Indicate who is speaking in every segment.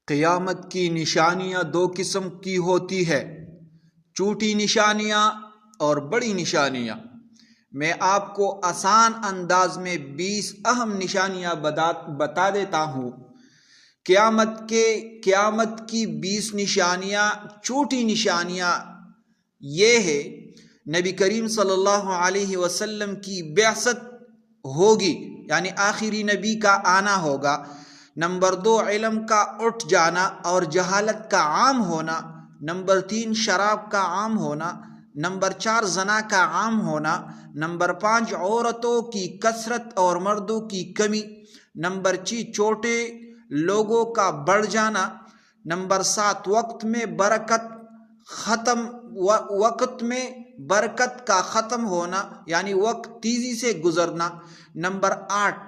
Speaker 1: قیامت کی نشانیاں دو قسم کی ہوتی ہے، چھوٹی نشانیاں اور بڑی نشانیاں۔ میں آپ کو آسان انداز میں 20 اہم نشانیاں بتا دیتا ہوں۔ قیامت کی 20 نشانیاں، چھوٹی نشانیاں یہ ہے: نبی کریم صلی اللہ علیہ وسلم کی بعثت ہوگی، یعنی آخری نبی کا آنا ہوگا۔ نمبر 2، علم کا اٹھ جانا اور جہالت کا عام ہونا۔ نمبر 3، شراب کا عام ہونا۔ نمبر 4، زنا کا عام ہونا۔ نمبر 5، عورتوں کی کثرت اور مردوں کی کمی۔ نمبر 6، چھوٹے لوگوں کا بڑھ جانا۔ نمبر 7، وقت میں برکت کا ختم ہونا، یعنی وقت تیزی سے گزرنا۔ نمبر 8،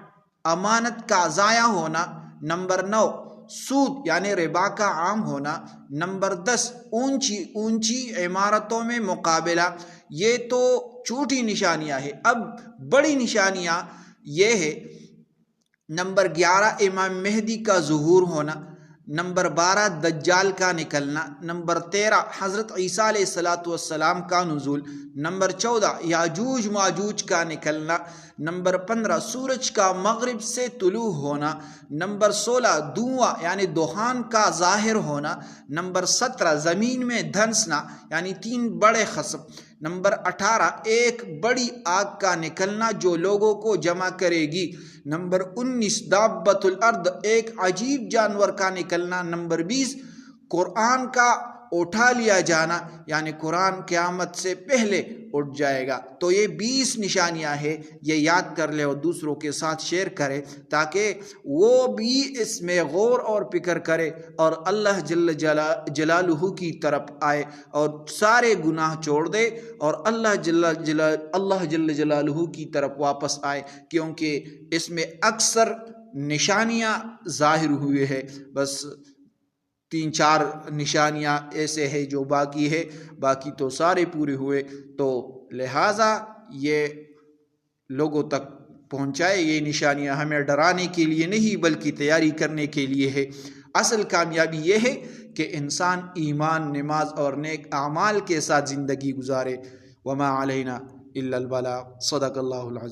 Speaker 1: امانت کا ضائع ہونا۔ نمبر 9، سود یعنی ربا کا عام ہونا۔ نمبر 10، اونچی عمارتوں میں مقابلہ۔ یہ تو چھوٹی نشانیاں ہیں۔ اب بڑی نشانیاں یہ ہے: نمبر 11، امام مہدی کا ظہور ہونا۔ نمبر 12، دجال کا نکلنا۔ نمبر 13، حضرت عیسیٰ علیہ السلام کا نزول۔ نمبر 14، یاجوج ماجوج کا نکلنا۔ نمبر 15، سورج کا مغرب سے طلوع ہونا۔ نمبر 16، دھواں یعنی دخان کا ظاہر ہونا۔ نمبر 17، زمین میں دھنسنا یعنی 3 بڑے خسف۔ نمبر 18، ایک بڑی آگ کا نکلنا جو لوگوں کو جمع کرے گی۔ نمبر 19، دابۃ الارض ایک عجیب جانور کا نکلنا۔ نمبر 20، قرآن کا اٹھا لیا جانا، یعنی قرآن قیامت سے پہلے اٹھ جائے گا۔ تو یہ 20 نشانیاں ہیں، یہ یاد کر لے اور دوسروں کے ساتھ شیئر کرے تاکہ وہ بھی اس میں غور اور فکر کرے اور اللہ جل جلالہ کی طرف آئے اور سارے گناہ چھوڑ دے اور اللہ جل جلالہ کی طرف واپس آئے، کیونکہ اس میں اکثر نشانیاں ظاہر ہوئے ہیں۔ بس 3-4 نشانیاں ایسے ہیں جو باقی ہے، باقی تو سارے پورے ہوئے۔ تو لہٰذا یہ لوگوں تک پہنچائے۔ یہ نشانیاں ہمیں ڈرانے کے لیے نہیں بلکہ تیاری کرنے کے لیے ہے۔ اصل کامیابی یہ ہے کہ انسان ایمان، نماز اور نیک اعمال کے ساتھ زندگی گزارے۔ وما علینا الا البلاغ۔ صدق اللہ العظیم۔